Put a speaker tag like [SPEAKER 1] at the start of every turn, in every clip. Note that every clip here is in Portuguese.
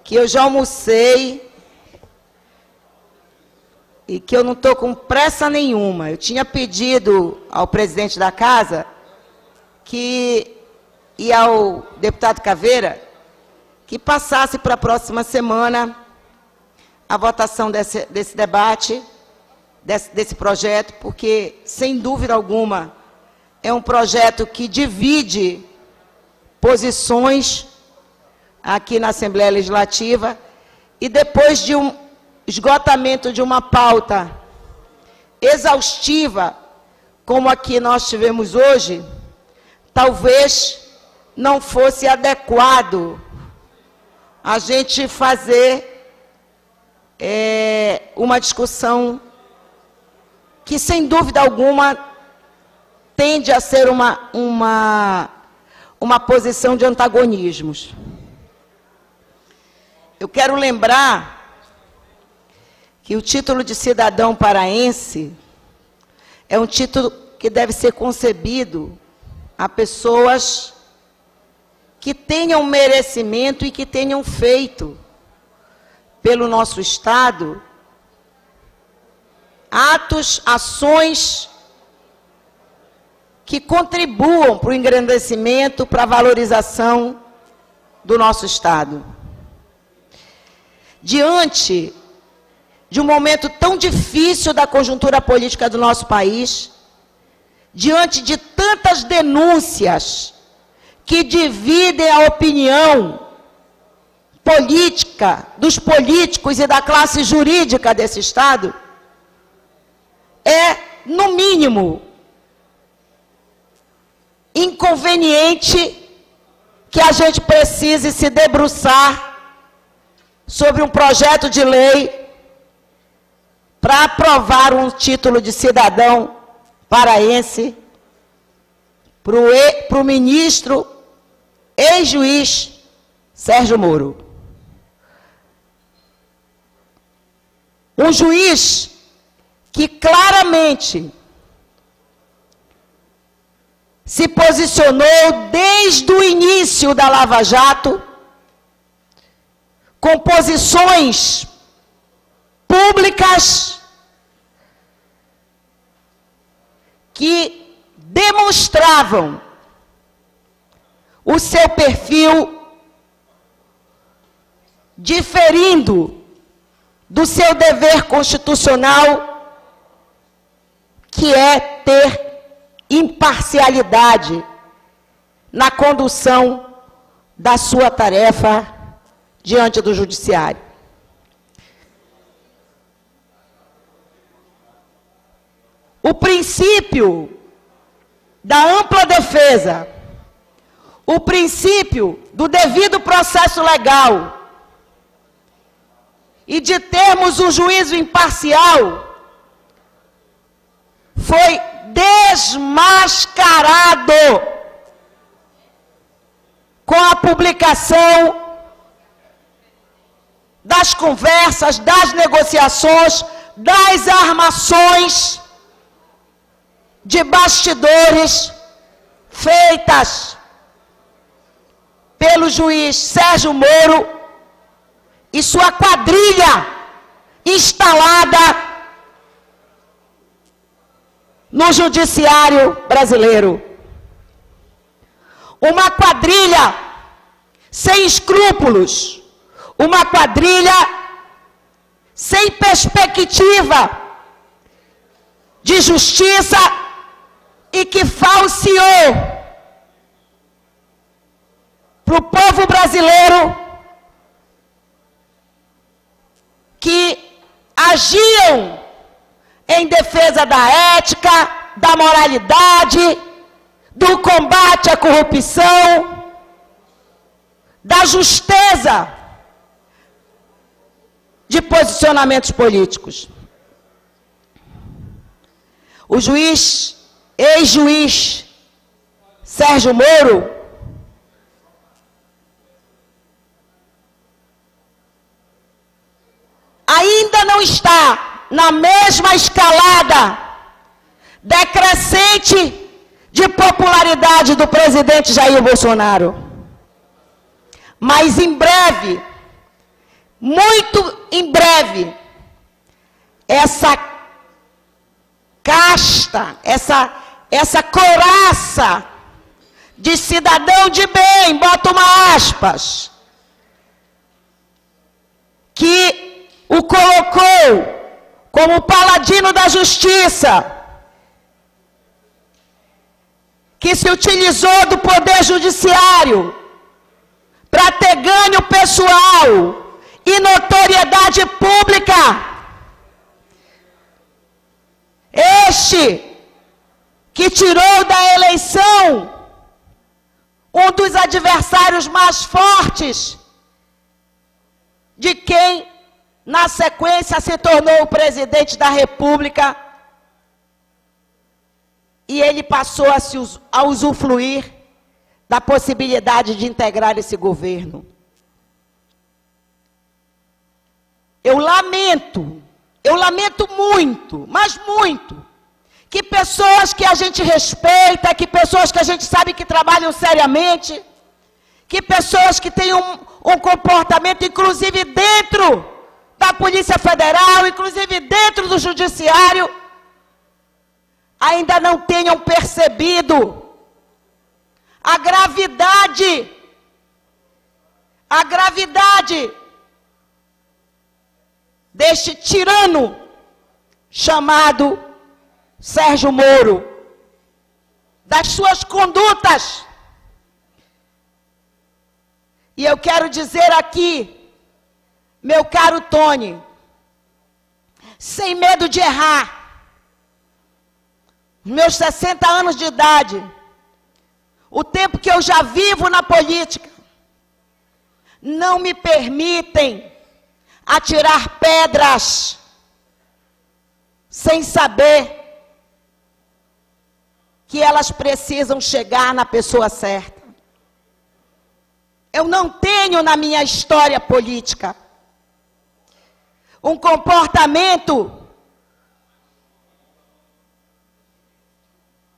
[SPEAKER 1] que eu já almocei e que eu não estou com pressa nenhuma. Eu tinha pedido ao presidente da casa e ao deputado Caveira que passasse para a próxima semana a votação desse debate, desse projeto, porque, sem dúvida alguma, é um projeto que divide posições aqui na Assembleia Legislativa, e depois de um esgotamento de uma pauta exaustiva, como a que nós tivemos hoje, talvez não fosse adequado a gente fazer uma discussão que, sem dúvida alguma, tende a ser uma posição de antagonismos. Eu quero lembrar que o título de cidadão paraense é um título que deve ser concebido a pessoas que tenham merecimento e que tenham feito pelo nosso Estado atos, ações que contribuam para o engrandecimento, para a valorização do nosso Estado. Diante de um momento tão difícil da conjuntura política do nosso país, diante de tantas denúncias que dividem a opinião política dos políticos e da classe jurídica desse Estado, é, no mínimo, inconveniente que a gente precise se debruçar sobre um projeto de lei para aprovar um título de cidadão paraense para o ministro, ex-juiz Sérgio Moro. Um juiz que claramente se posicionou desde o início da Lava Jato, com posições públicas que demonstravam o seu perfil diferindo do seu dever constitucional, que é ter imparcialidade na condução da sua tarefa diante do Judiciário. O princípio da ampla defesa, o princípio do devido processo legal e de termos um juízo imparcial foi desmascarado com a publicação das conversas, das negociações, das armações de bastidores feitas pelo juiz Sérgio Moro e sua quadrilha instalada no Judiciário brasileiro. Uma quadrilha sem escrúpulos, uma quadrilha sem perspectiva de justiça e que falseou para o povo brasileiro que agiam em defesa da ética, da moralidade, do combate à corrupção, da justeza de posicionamentos políticos. O juiz, ex-juiz Sérgio Moro, ainda não está na mesma escalada decrescente de popularidade do presidente Jair Bolsonaro. Mas em breve muito em breve, essa casta, essa coraça de cidadão de bem, bota uma aspas, que o colocou como paladino da justiça, que se utilizou do poder judiciário para ter ganho pessoal e notoriedade pública. Este que tirou da eleição um dos adversários mais fortes de quem, na sequência, se tornou o presidente da República, e ele passou a usufruir da possibilidade de integrar esse governo. Eu lamento muito, mas muito, que pessoas que a gente respeita, que pessoas que a gente sabe que trabalham seriamente, que pessoas que têm um comportamento, inclusive dentro da Polícia Federal, inclusive dentro do Judiciário, ainda não tenham percebido a gravidade deste tirano chamado Sérgio Moro, das suas condutas. E eu quero dizer aqui, meu caro Tony, sem medo de errar, meus 60 anos de idade, o tempo que eu já vivo na política, não me permitem atirar pedras sem saber que elas precisam chegar na pessoa certa. Eu não tenho na minha história política um comportamento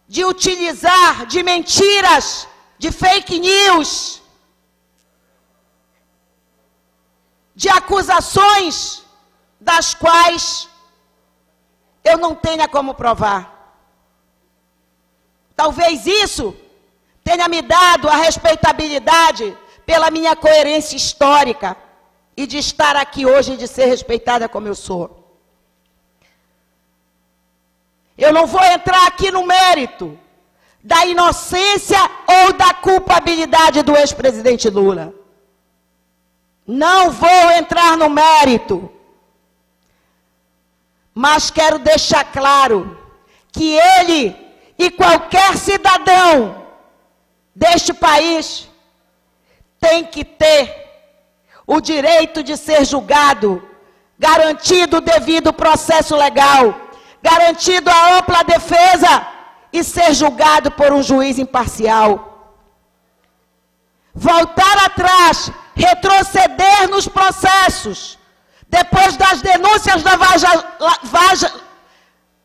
[SPEAKER 1] de utilizar de mentiras, de fake news, de acusações das quais eu não tenha como provar. Talvez isso tenha me dado a respeitabilidade pela minha coerência histórica e de estar aqui hoje e de ser respeitada como eu sou. Eu não vou entrar aqui no mérito da inocência ou da culpabilidade do ex-presidente Lula. Não vou entrar no mérito. Mas quero deixar claro que ele e qualquer cidadão deste país tem que ter o direito de ser julgado, garantido o devido processo legal, garantido a ampla defesa e ser julgado por um juiz imparcial. Voltar atrás, retroceder nos processos, depois das denúncias da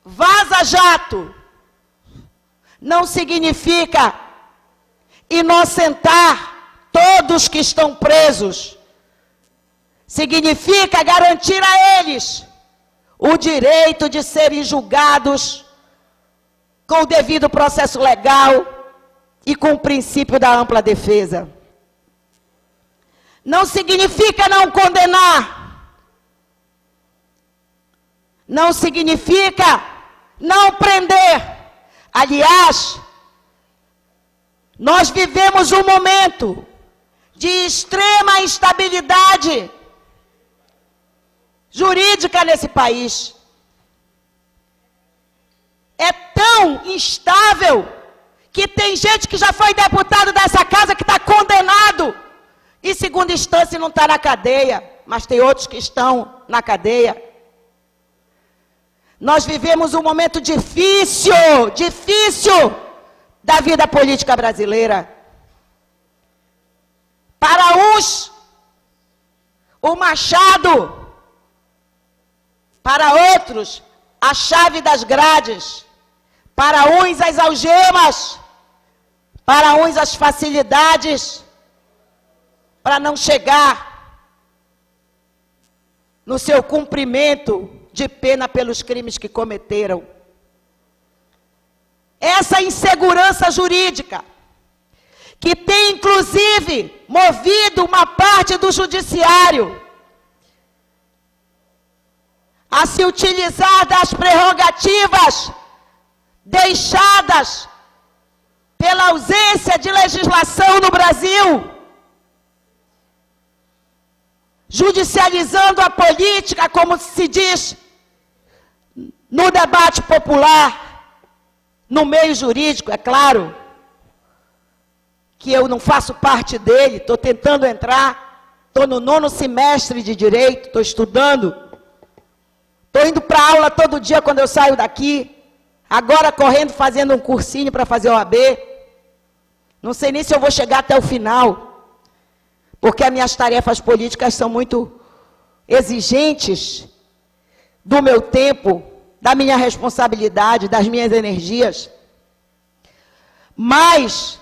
[SPEAKER 1] Vaza Jato, não significa inocentar todos que estão presos. Significa garantir a eles o direito de serem julgados com o devido processo legal e com o princípio da ampla defesa. Não significa não condenar. Não significa não prender. Aliás, nós vivemos um momento de extrema instabilidade jurídica nesse país. É tão instável que tem gente que já foi deputado dessa casa que está condenado em segunda instância e não está na cadeia, mas tem outros que estão na cadeia. Nós vivemos um momento difícil da vida política brasileira. Para uns, o machado, para outros, a chave das grades, para uns as algemas, para uns as facilidades, para não chegar no seu cumprimento de pena pelos crimes que cometeram. Essa insegurança jurídica, que tem inclusive movido uma parte do judiciário a se utilizar das prerrogativas deixadas pela ausência de legislação no Brasil, judicializando a política, como se diz no debate popular, no meio jurídico, é claro, que eu não faço parte dele, estou tentando entrar, estou no 9º semestre de Direito, estou estudando, estou indo para aula todo dia quando eu saio daqui, agora correndo, fazendo um cursinho para fazer OAB, não sei nem se eu vou chegar até o final, porque as minhas tarefas políticas são muito exigentes do meu tempo, da minha responsabilidade, das minhas energias. Mas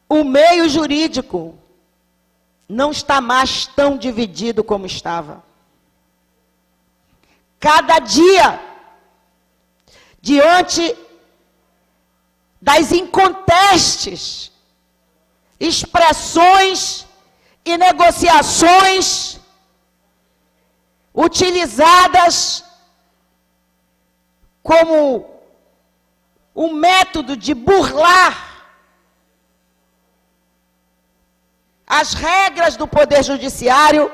[SPEAKER 1] o meio jurídico não está mais tão dividido como estava. Cada dia, diante das incontestes expressões e negociações utilizadas como um método de burlar as regras do Poder Judiciário,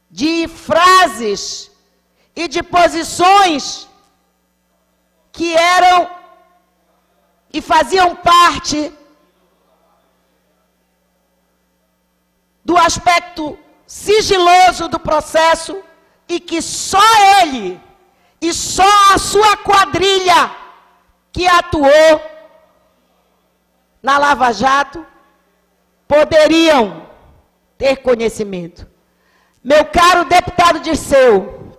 [SPEAKER 1] de frases e de posições que eram e faziam parte do aspecto sigiloso do processo e que só ele e só a sua quadrilha que atuou na Lava Jato poderiam ter conhecimento. Meu caro deputado Dirceu,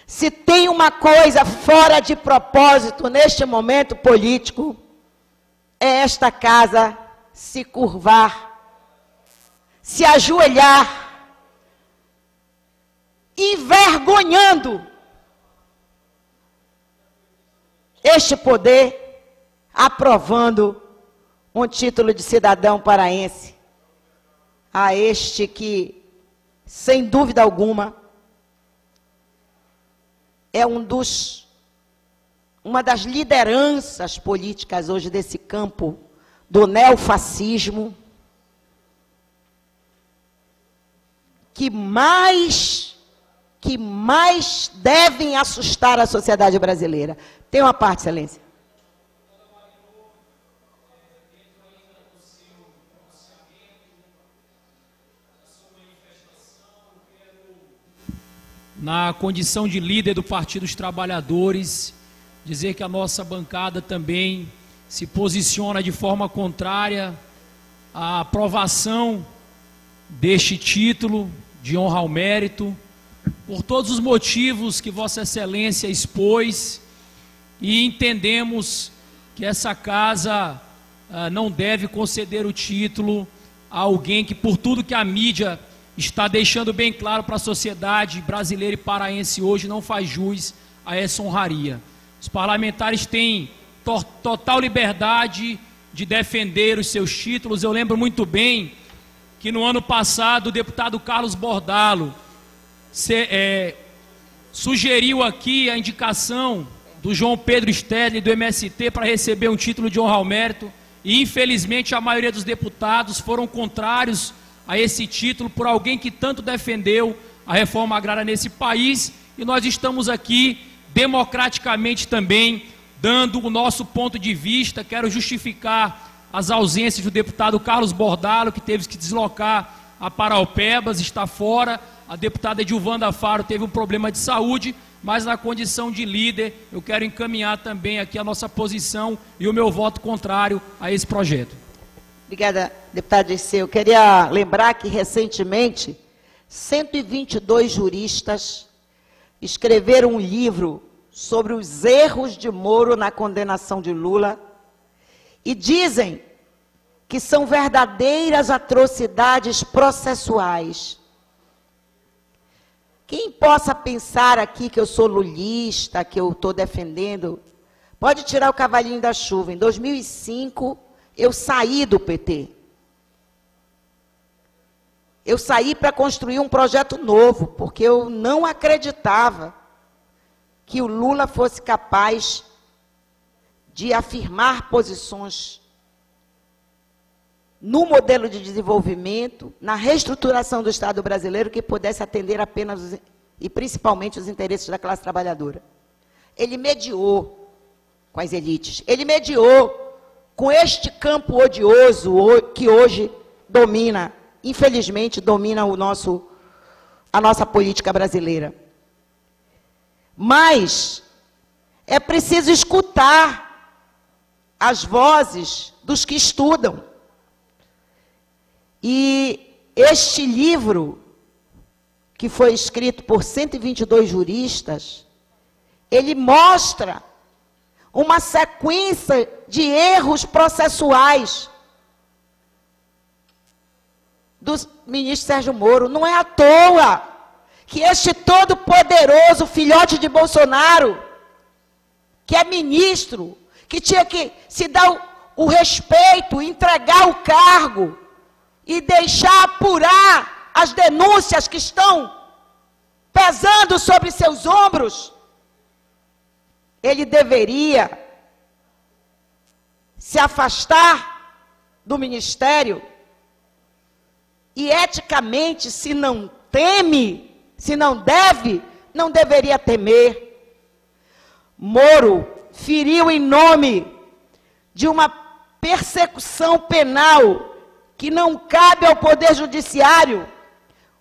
[SPEAKER 1] se tem uma coisa fora de propósito neste momento político, é esta casa se curvar, se ajoelhar, envergonhando este poder, aprovando um título de cidadão paraense a este que, sem dúvida alguma, é uma das lideranças políticas hoje desse campo do neofascismo, que mais devem assustar a sociedade brasileira. Tem uma parte, excelência.
[SPEAKER 2] Na condição de líder do Partido dos Trabalhadores, dizer que a nossa bancada também se posiciona de forma contrária à aprovação deste título de honra ao mérito, por todos os motivos que Vossa Excelência expôs, e entendemos que essa casa não deve conceder o título a alguém que, por tudo que a mídia está deixando bem claro para a sociedade brasileira e paraense hoje, não faz jus a essa honraria. Os parlamentares têm total liberdade de defender os seus títulos. Eu lembro muito bem que no ano passado o deputado Carlos Bordalo sugeriu aqui a indicação do João Pedro Stedley do MST para receber um título de honra ao mérito, e infelizmente a maioria dos deputados foram contrários a esse título por alguém que tanto defendeu a reforma agrária nesse país, e nós estamos aqui democraticamente também dando o nosso ponto de vista. Quero justificar as ausências do deputado Carlos Bordalo, que teve que deslocar a Paraupebas, está fora. A deputada Edilvanda Faro teve um problema de saúde, mas na condição de líder eu quero encaminhar também aqui a nossa posição e o meu voto contrário a esse projeto.
[SPEAKER 1] Obrigada, deputado Dirceu. Eu queria lembrar que, recentemente, 122 juristas escreveram um livro sobre os erros de Moro na condenação de Lula e dizem que são verdadeiras atrocidades processuais. Quem possa pensar aqui que eu sou lulista, que eu estou defendendo, pode tirar o cavalinho da chuva. Em 2005, eu saí do PT. Eu saí para construir um projeto novo, porque eu não acreditava que o Lula fosse capaz de afirmar posições no modelo de desenvolvimento, na reestruturação do Estado brasileiro, que pudesse atender apenas e principalmente os interesses da classe trabalhadora. Ele mediou com as elites, ele mediou com este campo odioso que hoje domina, infelizmente, domina a nossa política brasileira. Mas é preciso escutar as vozes dos que estudam. E este livro, que foi escrito por 122 juristas, ele mostra uma sequência de erros processuais do ministro Sérgio Moro. Não é à toa que este todo-poderoso filhote de Bolsonaro, que é ministro, que tinha que se dar o respeito, entregar o cargo e deixar apurar as denúncias que estão pesando sobre seus ombros, ele deveria se afastar do ministério e, eticamente, se não teme, se não deve, não deveria temer. Moro feriu em nome de uma persecução penal que não cabe ao Poder Judiciário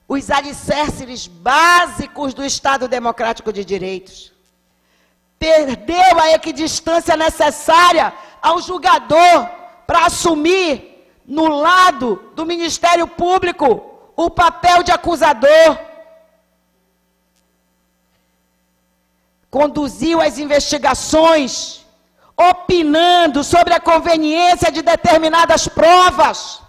[SPEAKER 1] os alicerces básicos do Estado Democrático de Direitos. Perdeu a equidistância necessária ao julgador para assumir, no lado do Ministério Público, o papel de acusador. Conduziu as investigações, opinando sobre a conveniência de determinadas provas.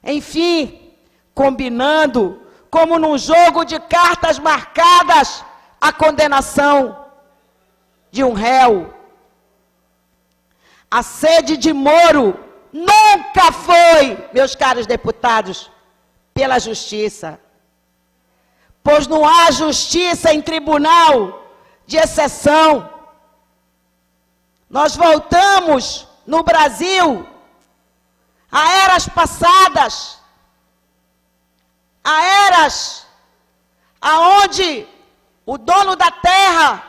[SPEAKER 1] Enfim, combinando, como num jogo de cartas marcadas, a condenação de um réu. A sede de Moro nunca foi, meus caros deputados, pela justiça. Pois não há justiça em tribunal de exceção. Nós voltamos, no Brasil, a eras passadas, a eras aonde o dono da terra,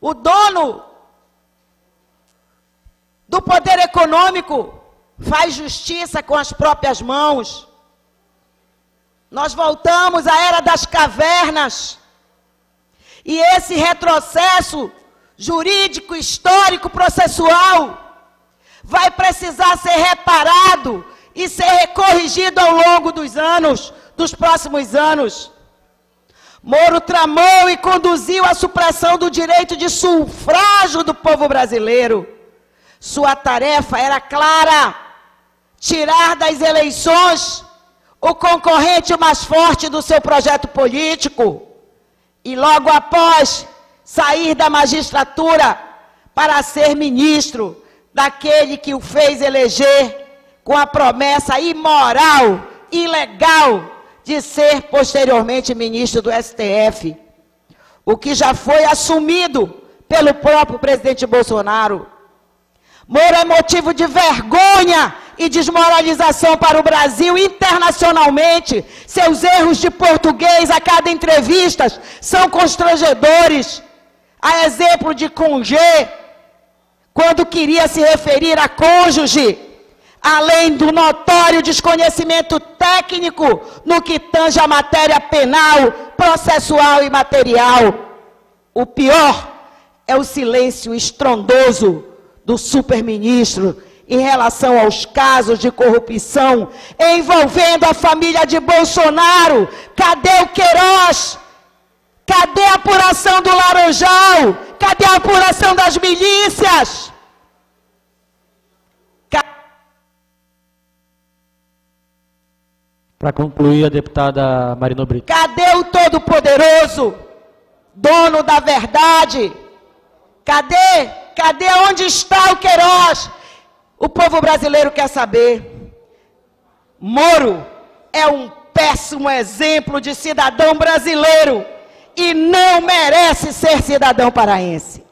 [SPEAKER 1] o dono do poder econômico, faz justiça com as próprias mãos. Nós voltamos à era das cavernas. E esse retrocesso jurídico, histórico, processual vai precisar ser reparado e ser corrigido ao longo dos anos, dos próximos anos. Moro tramou e conduziu a supressão do direito de sufrágio do povo brasileiro. Sua tarefa era clara: tirar das eleições o concorrente mais forte do seu projeto político e, logo após, sair da magistratura para ser ministro daquele que o fez eleger com a promessa imoral, ilegal, de ser posteriormente ministro do STF, o que já foi assumido pelo próprio presidente Bolsonaro. Moro é motivo de vergonha e desmoralização para o Brasil internacionalmente. Seus erros de português a cada entrevista são constrangedores. A exemplo de Congé, quando queria se referir a cônjuge, além do notório desconhecimento técnico no que tange a matéria penal, processual e material. O pior é o silêncio estrondoso do superministro em relação aos casos de corrupção envolvendo a família de Bolsonaro. Cadê o Queiroz? Cadê a apuração do Laranjal? Cadê a apuração das milícias?
[SPEAKER 3] Para concluir, a deputada Marina Brito.
[SPEAKER 1] Cadê o Todo-Poderoso, dono da verdade? Cadê? Cadê onde está o Queiroz? O povo brasileiro quer saber. Moro é um péssimo exemplo de cidadão brasileiro e não merece ser cidadão paraense.